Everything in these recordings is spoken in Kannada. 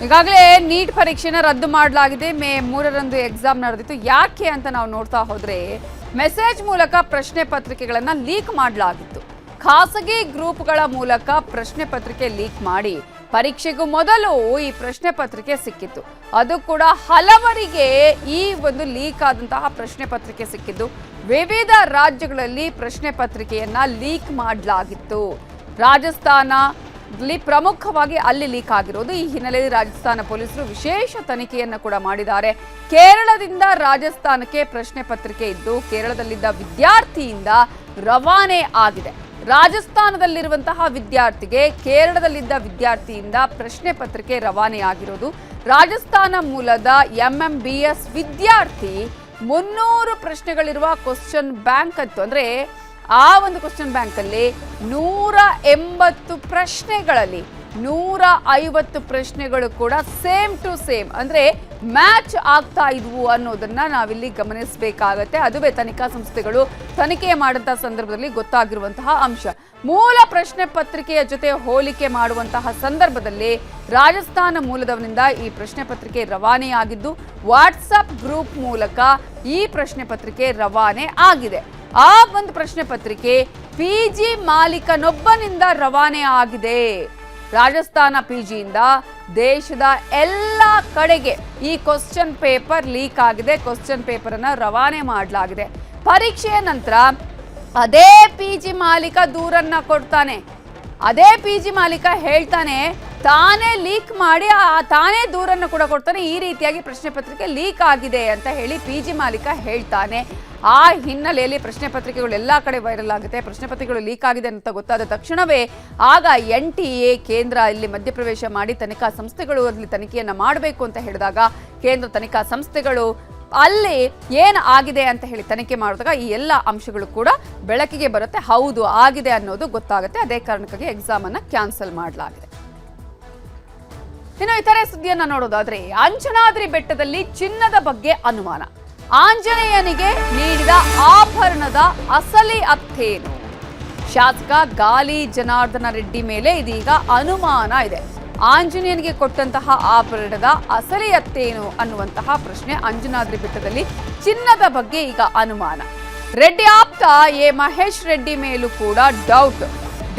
ಈಗಾಗಲೇ ನೀಟ್ ಪರೀಕ್ಷೆನ ರದ್ದು ಮಾಡಲಾಗಿದೆ. ಮೇ 3ರಂದು ಎಕ್ಸಾಮ್ ನಡೆದಿತ್ತು. ಯಾಕೆ ಅಂತ ನಾವು ನೋಡ್ತಾ ಹೋದ್ರೆ ಮೆಸೇಜ್ ಮೂಲಕ ಪ್ರಶ್ನೆ ಪತ್ರಿಕೆಗಳನ್ನು ಲೀಕ್ ಮಾಡಲಾಗಿತ್ತು. ಖಾಸಗಿ ಗ್ರೂಪ್ಗಳ ಮೂಲಕ ಪ್ರಶ್ನೆ ಪತ್ರಿಕೆ ಲೀಕ್ ಮಾಡಿ ಪರೀಕ್ಷೆಗೂ ಮೊದಲು ಈ ಪ್ರಶ್ನೆ ಪತ್ರಿಕೆ ಸಿಕ್ಕಿತ್ತು. ಅದು ಕೂಡ ಹಲವರಿಗೆ ಈ ಒಂದು ಲೀಕ್ ಆದಂತಹ ಪ್ರಶ್ನೆ ಪತ್ರಿಕೆ ಸಿಕ್ಕಿದ್ದು ವಿವಿಧ ರಾಜ್ಯಗಳಲ್ಲಿ ಪ್ರಶ್ನೆ ಪತ್ರಿಕೆಯನ್ನ ಲೀಕ್ ಮಾಡಲಾಗಿತ್ತು. ರಾಜಸ್ಥಾನದಲ್ಲಿ ಪ್ರಮುಖವಾಗಿ ಅಲ್ಲಿ ಲೀಕ್ ಆಗಿರೋದು. ಈ ಹಿನ್ನೆಲೆಯಲ್ಲಿ ರಾಜಸ್ಥಾನ ಪೊಲೀಸರು ವಿಶೇಷ ತನಿಖೆಯನ್ನು ಕೂಡ ಮಾಡಿದ್ದಾರೆ. ಕೇರಳದಿಂದ ರಾಜಸ್ಥಾನಕ್ಕೆ ಪ್ರಶ್ನೆ ಪತ್ರಿಕೆ ಇದ್ದು ಕೇರಳದಲ್ಲಿದ್ದ ವಿದ್ಯಾರ್ಥಿಯಿಂದ ರವಾನೆ ಆಗಿದೆ. ರಾಜಸ್ಥಾನದಲ್ಲಿರುವಂತಹ ವಿದ್ಯಾರ್ಥಿಗೆ ಕೇರಳದಲ್ಲಿದ್ದ ವಿದ್ಯಾರ್ಥಿಯಿಂದ ಪ್ರಶ್ನೆ ಪತ್ರಿಕೆ ರವಾನೆ ಆಗಿರೋದು. ರಾಜಸ್ಥಾನ ಮೂಲದ MMBS ವಿದ್ಯಾರ್ಥಿ 300 ಪ್ರಶ್ನೆಗಳಿರುವ ಕ್ವಶನ್ ಬ್ಯಾಂಕ್ ಅಂತು. ಅಂದ್ರೆ ಆ ಒಂದು ಕ್ವಶನ್ ಬ್ಯಾಂಕ್ ಅಲ್ಲಿ 180 ಪ್ರಶ್ನೆಗಳಲ್ಲಿ 150 ಪ್ರಶ್ನೆಗಳು ಕೂಡ ಸೇಮ್ ಟು ಸೇಮ್ ಅಂದ್ರೆ ಮ್ಯಾಚ್ ಆಗ್ತಾ ಇದ್ವು ಅನ್ನೋದನ್ನ ನಾವಿಲ್ಲಿ ಗಮನಿಸಬೇಕಾಗತ್ತೆ. ಅದುವೇ ತನಿಖಾ ಸಂಸ್ಥೆಗಳು ತನಿಖೆ ಮಾಡಿದಂತಹ ಸಂದರ್ಭದಲ್ಲಿ ಗೊತ್ತಾಗಿರುವಂತಹ ಅಂಶ. ಮೂಲ ಪ್ರಶ್ನೆ ಪತ್ರಿಕೆಯ ಜೊತೆ ಹೋಲಿಕೆ ಮಾಡುವಂತಹ ಸಂದರ್ಭದಲ್ಲಿ ರಾಜಸ್ಥಾನ ಮೂಲದವನಿಂದ ಈ ಪ್ರಶ್ನೆ ಪತ್ರಿಕೆ ರವಾನೆಯಾಗಿದ್ದು ವಾಟ್ಸಪ್ ಗ್ರೂಪ್ ಮೂಲಕ ಈ ಪ್ರಶ್ನೆ ಪತ್ರಿಕೆ ರವಾನೆ ಆಗಿದೆ. ಆ ಒಂದು ಪ್ರಶ್ನೆ ಪತ್ರಿಕೆ PG ಮಾಲೀಕನೊಬ್ಬನಿಂದ ರವಾನೆ ಆಗಿದೆ. ರಾಜಸ್ಥಾನ PGಯಿಂದ ದೇಶದ ಎಲ್ಲ ಕಡೆಗೆ ಈ ಕ್ವಶನ್ ಪೇಪರ್ ಲೀಕ್ ಆಗಿದೆ. ಕ್ವಶನ್ ಪೇಪರ್ ಅನ್ನ ರವಾನೆ ಮಾಡಲಾಗಿದೆ. ಪರೀಕ್ಷೆಯ ನಂತರ ಅದೇ PG ಮಾಲೀಕ ದೂರನ್ನ ಕೊಡ್ತಾನೆ. ಅದೇ PG ಮಾಲೀಕ ಹೇಳ್ತಾನೆ ತಾನೇ ಲೀಕ್ ಮಾಡಿ ತಾನೇ ದೂರನ್ನು ಕೂಡ ಕೊಡ್ತಾನೆ. ಈ ರೀತಿಯಾಗಿ ಪ್ರಶ್ನೆ ಪತ್ರಿಕೆ ಲೀಕ್ ಆಗಿದೆ ಅಂತ ಹೇಳಿ PG ಮಾಲೀಕ ಹೇಳ್ತಾನೆ. ಆ ಹಿನ್ನೆಲೆಯಲ್ಲಿ ಪ್ರಶ್ನೆ ಪತ್ರಿಕೆಗಳು ಎಲ್ಲ ಕಡೆ ವೈರಲ್ ಆಗುತ್ತೆ. ಪ್ರಶ್ನೆ ಪತ್ರಿಕೆಗಳು ಲೀಕ್ ಆಗಿದೆ ಅಂತ ಗೊತ್ತಾದ ತಕ್ಷಣವೇ ಆಗ NTA ಕೇಂದ್ರ ಇಲ್ಲಿ ಮಧ್ಯಪ್ರವೇಶ ಮಾಡಿ ತನಿಖಾ ಸಂಸ್ಥೆಗಳು ಅಲ್ಲಿ ತನಿಖೆಯನ್ನು ಮಾಡಬೇಕು ಅಂತ ಹೇಳಿದಾಗ ಕೇಂದ್ರ ತನಿಖಾ ಸಂಸ್ಥೆಗಳು ಅಲ್ಲಿ ಏನು ಆಗಿದೆ ಅಂತ ಹೇಳಿ ತನಿಖೆ ಮಾಡಿದಾಗ ಈ ಎಲ್ಲ ಅಂಶಗಳು ಕೂಡ ಬೆಳಕಿಗೆ ಬರುತ್ತೆ. ಹೌದು ಆಗಿದೆ ಅನ್ನೋದು ಗೊತ್ತಾಗುತ್ತೆ. ಅದೇ ಕಾರಣಕ್ಕಾಗಿ ಎಕ್ಸಾಮ್ ಅನ್ನ ಕ್ಯಾನ್ಸಲ್ ಮಾಡಲಾಗಿದೆ. ಇನ್ನು ಇತರೆ ಸುದ್ದಿಯನ್ನ ನೋಡೋದಾದ್ರೆ ಅಂಜನಾದ್ರಿ ಬೆಟ್ಟದಲ್ಲಿ ಚಿನ್ನದ ಬಗ್ಗೆ ಅನುಮಾನ. ಆಂಜನೇಯನಿಗೆ ನೀಡಿದ ಆಭರಣದ ಅಸಲಿ ಅರ್ಥೇನು? ಶಾಸಕ ಗಾಲಿ ಜನಾರ್ದನ ರೆಡ್ಡಿ ಮೇಲೆ ಇದೀಗ ಅನುಮಾನ ಇದೆ. ಆಂಜನೇಯನಿಗೆ ಕೊಟ್ಟಂತಹ ಆಭರಣದ ಅಸಲಿ ಅರ್ಥೇನು ಅನ್ನುವಂತಹ ಪ್ರಶ್ನೆ. ಅಂಜನಾದ್ರಿ ಬೆಟ್ಟದಲ್ಲಿ ಚಿನ್ನದ ಬಗ್ಗೆ ಈಗ ಅನುಮಾನ. ರೆಡ್ಡಿ ಆಪ್ತ ಮಹೇಶ್ ರೆಡ್ಡಿ ಮೇಲೂ ಕೂಡ ಡೌಟ್.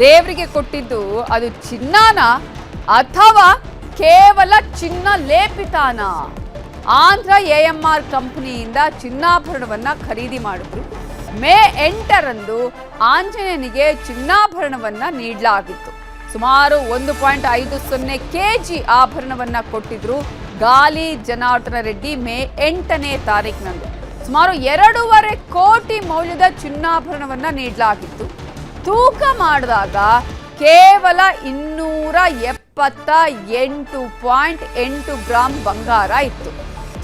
ದೇವರಿಗೆ ಕೊಟ್ಟಿದ್ದು ಅದು ಚಿನ್ನನ ಅಥವಾ ಕೇವಲ ಚಿನ್ನ ಲೇಪಿತಾನ? ಆಂಧ್ರ AMR ಕಂಪನಿಯಿಂದ ಚಿನ್ನಾಭರಣವನ್ನ ಖರೀದಿ ಮಾಡಿದ್ರು. ಮೇ 8ರಂದು ಆಂಜನೇಯನಿಗೆ ಚಿನ್ನಾಭರಣವನ್ನ ನೀಡಲಾಗಿತ್ತು. ಸುಮಾರು 1.50 kg ಆಭರಣವನ್ನ ಕೊಟ್ಟಿದ್ರು ಗಾಲಿ ಜನಾರ್ದನ ರೆಡ್ಡಿ ಮೇ 8ನೇ ತಾರೀಕಿನಂದು. ಸುಮಾರು 2.5 ಕೋಟಿ ಮೌಲ್ಯದ ಚಿನ್ನಾಭರಣವನ್ನ ನೀಡಲಾಗಿತ್ತು. ತೂಕ ಮಾಡಿದಾಗ ಕೇವಲ 278.8 ಗ್ರಾಂ ಬಂಗಾರ ಇತ್ತು.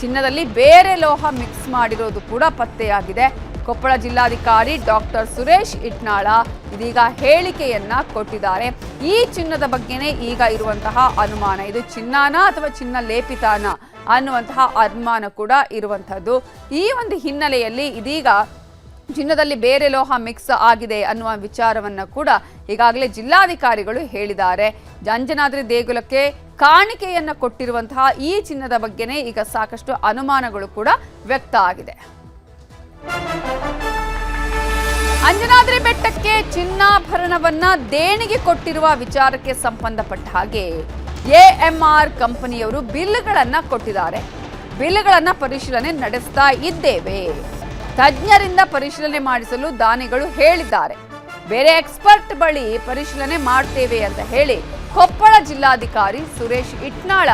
ಚಿನ್ನದಲ್ಲಿ ಬೇರೆ ಲೋಹ ಮಿಕ್ಸ್ ಮಾಡಿರೋದು ಕೂಡ ಪತ್ತೆಯಾಗಿದೆ. ಕೊಪ್ಪಳ ಜಿಲ್ಲಾಧಿಕಾರಿ ಡಾಕ್ಟರ್ ಸುರೇಶ್ ಇಟ್ನಾಳ ಇದೀಗ ಹೇಳಿಕೆಯನ್ನ ಕೊಟ್ಟಿದ್ದಾರೆ. ಈ ಚಿನ್ನದ ಬಗ್ಗೆನೇ ಈಗ ಇರುವಂತಹ ಅನುಮಾನ. ಇದು ಚಿನ್ನನ ಅಥವಾ ಚಿನ್ನ ಲೇಪಿತಾನ ಅನ್ನುವಂತಹ ಅನುಮಾನ ಕೂಡ ಇರುವಂತಹದ್ದು. ಈ ಒಂದು ಹಿನ್ನೆಲೆಯಲ್ಲಿ ಇದೀಗ ಚಿನ್ನದಲ್ಲಿ ಬೇರೆ ಲೋಹ ಮಿಕ್ಸ್ ಆಗಿದೆ ಅನ್ನುವ ವಿಚಾರವನ್ನ ಕೂಡ ಈಗಾಗಲೇ ಜಿಲ್ಲಾಧಿಕಾರಿಗಳು ಹೇಳಿದ್ದಾರೆ. ಅಂಜನಾದ್ರಿ ದೇಗುಲಕ್ಕೆ ಕಾಣಿಕೆಯನ್ನ ಕೊಟ್ಟಿರುವಂತಹ ಈ ಚಿನ್ನದ ಬಗ್ಗೆನೇ ಈಗ ಸಾಕಷ್ಟು ಅನುಮಾನಗಳು ಕೂಡ ವ್ಯಕ್ತ ಆಗಿದೆ. ಅಂಜನಾದ್ರಿ ಬೆಟ್ಟಕ್ಕೆ ಚಿನ್ನಾಭರಣವನ್ನ ದೇಣಿಗೆ ಕೊಟ್ಟಿರುವ ವಿಚಾರಕ್ಕೆ ಸಂಬಂಧಪಟ್ಟ ಹಾಗೆ AMR ಕಂಪನಿಯವರು ಬಿಲ್ಗಳನ್ನ ಕೊಟ್ಟಿದ್ದಾರೆ. ಬಿಲ್ಗಳನ್ನ ಪರಿಶೀಲನೆ ನಡೆಸ್ತಾ ಇದ್ದೇವೆ. ತಜ್ಞರಿಂದ ಪರಿಶೀಲನೆ ಮಾಡಿಸಲು ದಾನಿಗಳು ಹೇಳಿದ್ದಾರೆ. ಬೇರೆ ಎಕ್ಸ್ಪರ್ಟ್ ಬಳಿ ಪರಿಶೀಲನೆ ಮಾಡ್ತೇವೆ ಅಂತ ಹೇಳಿ ಕೊಪ್ಪಳ ಜಿಲ್ಲಾಧಿಕಾರಿ ಸುರೇಶ್ ಇಟ್ನಾಳ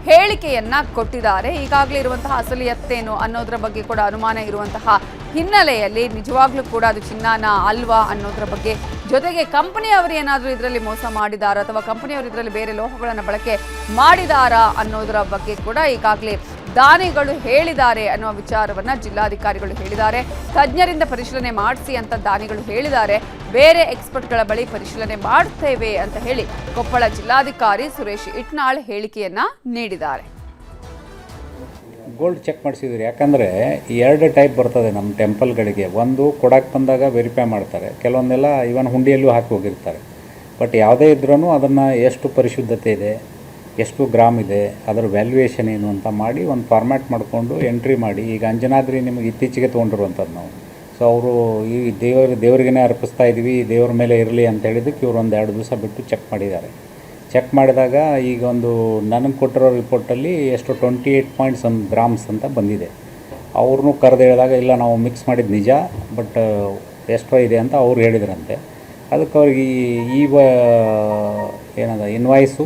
ಹೇಳಿಕೆಯನ್ನ ಕೊಟ್ಟಿದ್ದಾರೆ. ಈಗಾಗಲೇ ಇರುವಂತಹ ಅಸಲಿಯತ್ತೇನು ಅನ್ನೋದ್ರ ಬಗ್ಗೆ ಕೂಡ ಅನುಮಾನ ಇರುವಂತಹ ಹಿನ್ನೆಲೆಯಲ್ಲಿ ನಿಜವಾಗ್ಲೂ ಕೂಡ ಅದು ಚಿನ್ನನ ಅಲ್ವಾ ಅನ್ನೋದ್ರ ಬಗ್ಗೆ, ಜೊತೆಗೆ ಕಂಪನಿಯವರು ಏನಾದರೂ ಇದರಲ್ಲಿ ಮೋಸ ಮಾಡಿದಾರಾ ಅಥವಾ ಕಂಪನಿಯವರು ಇದರಲ್ಲಿ ಬೇರೆ ಲೋಹಗಳನ್ನು ಬಳಕೆ ಮಾಡಿದಾರಾ ಅನ್ನೋದರ ಬಗ್ಗೆ ಕೂಡ ಈಗಾಗಲೇ ದಾನಿಗಳು ಹೇಳಿದ್ದಾರೆ ಅನ್ನುವ ವಿಚಾರವನ್ನ ಜಿಲ್ಲಾಧಿಕಾರಿಗಳು ಹೇಳಿದ್ದಾರೆ. ತಜ್ಞರಿಂದ ಪರಿಶೀಲನೆ ಮಾಡಿಸಿ ಅಂತ ದಾನಿಗಳು ಹೇಳಿದ್ದಾರೆ. ಬೇರೆ ಎಕ್ಸ್ಪರ್ಟ್ಗಳ ಬಳಿ ಪರಿಶೀಲನೆ ಮಾಡ್ತೇವೆ ಅಂತ ಹೇಳಿ ಕೊಪ್ಪಳ ಜಿಲ್ಲಾಧಿಕಾರಿ ಸುರೇಶ್ ಇಟ್ನಾಳ್ ಹೇಳಿಕೆಯನ್ನ ನೀಡಿದ್ದಾರೆ. ಗೋಲ್ಡ್ ಚೆಕ್ ಮಾಡಿಸಿದ್ರಿ, ಯಾಕಂದರೆ 2 ಟೈಪ್ ಬರ್ತದೆ ನಮ್ಮ ಟೆಂಪಲ್ಗಳಿಗೆ. ಒಂದು ಕೊಡಕ್ಕೆ ಬಂದಾಗ ವೆರಿಫೈ ಮಾಡ್ತಾರೆ, ಕೆಲವೊಂದೆಲ್ಲ ಇವನ್ ಹುಂಡಿಯಲ್ಲೂ ಹಾಕಿ ಹೋಗಿರ್ತಾರೆ. ಬಟ್ ಯಾವುದೇ ಇದ್ರೂ ಅದನ್ನು ಎಷ್ಟು ಪರಿಶುದ್ಧತೆ ಇದೆ, ಎಷ್ಟು ಗ್ರಾಮ್ ಇದೆ, ಅದರ ವ್ಯಾಲ್ಯೂಯೇಷನ್ ಏನು ಅಂತ ಮಾಡಿ ಒಂದು ಫಾರ್ಮ್ಯಾಟ್ ಮಾಡಿಕೊಂಡು ಎಂಟ್ರಿ ಮಾಡಿ. ಈಗ ಅಂಜನಾದ್ರಿ ನಿಮಗೆ ಇತ್ತೀಚೆಗೆ ತೊಗೊಂಡಿರುವಂಥದ್ದು ನಾವು. ಸೊ ಅವರು ಈ ದೇವರಿಗೇ ಅರ್ಪಿಸ್ತಾ ಇದ್ವಿ, ದೇವ್ರ ಮೇಲೆ ಇರಲಿ ಅಂತ ಹೇಳಿದ್ದಕ್ಕೆ ಇವರು ಒಂದು 2 ದಿವಸ ಬಿಟ್ಟು ಚೆಕ್ ಮಾಡಿದ್ದಾರೆ. ಚೆಕ್ ಮಾಡಿದಾಗ ಈಗ ಒಂದು ನನಗೆ ಕೊಟ್ಟಿರೋ ರಿಪೋರ್ಟಲ್ಲಿ ಎಷ್ಟು 28 ಗ್ರಾಮ್ಸ್ ಅಂತ ಬಂದಿದೆ. ಅವ್ರನ್ನೂ ಕರೆದು ಹೇಳಿದಾಗ ಇಲ್ಲ ನಾವು ಮಿಕ್ಸ್ ಮಾಡಿದ್ದು ನಿಜ, ಬಟ್ ಎಷ್ಟೋ ಇದೆ ಅಂತ ಅವ್ರು ಹೇಳಿದ್ರಂತೆ. ಅದಕ್ಕೆ ಅವ್ರಿಗೆ ಏನದ ಇನ್ವಾಯ್ಸು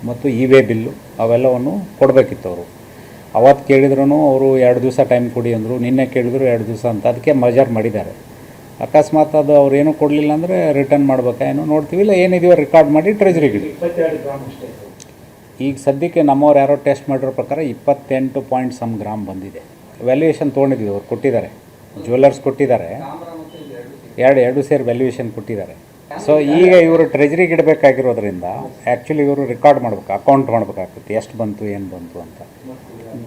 ಮತ್ತು ವೇ ಬಿಲ್ಲು ಅವೆಲ್ಲವನ್ನು ಕೊಡಬೇಕಿತ್ತು ಅವರು. ಅವತ್ತು ಕೇಳಿದ್ರು ಅವರು 2 ದಿವಸ ಟೈಮ್ ಕೊಡಿ ಅಂದರು, ನಿನ್ನೆ ಕೇಳಿದ್ರು 2 ದಿವಸ ಅಂತ. ಅದಕ್ಕೆ ಮಜರ್ ಮಾಡಿದ್ದಾರೆ. ಅಕಸ್ಮಾತ್ ಅದು ಅವ್ರೇನು ಕೊಡಲಿಲ್ಲ ಅಂದರೆ ರಿಟರ್ನ್ ಮಾಡ್ಬೇಕಾ ಏನೋ ನೋಡ್ತೀವಿ, ಇಲ್ಲ ಏನಿದೆಯೋ ರೆಕಾರ್ಡ್ ಮಾಡಿ ಟ್ರೆಜರಿಗೆ. ಈಗ ಸದ್ಯಕ್ಕೆ ನಮ್ಮವ್ರು ಯಾರೋ ಟೆಸ್ಟ್ ಮಾಡಿರೋ ಪ್ರಕಾರ 28 ಗ್ರಾಮ್ ಬಂದಿದೆ. ವ್ಯಾಲ್ಯೂಯೇಷನ್ ತೊಗೊಂಡಿದ್ವಿ, ಅವ್ರು ಕೊಟ್ಟಿದ್ದಾರೆ, ಜ್ಯುವೆಲ್ಲರ್ಸ್ ಕೊಟ್ಟಿದ್ದಾರೆ, ಎರಡು ಸೇರಿ ವ್ಯಾಲ್ಯೂಯೇಷನ್ ಕೊಟ್ಟಿದ್ದಾರೆ. ಸೊ ಈಗ ಇವರು ಟ್ರೆಜರಿಗೆ ಇಡಬೇಕಾಗಿರೋದ್ರಿಂದ ಆ್ಯಕ್ಚುಲಿ ಇವರು ರೆಕಾರ್ಡ್ ಮಾಡ್ಬೇಕು, ಅಕೌಂಟ್ ಮಾಡಬೇಕಾಗ್ತದೆ ಎಷ್ಟು ಬಂತು ಏನು ಬಂತು ಅಂತ.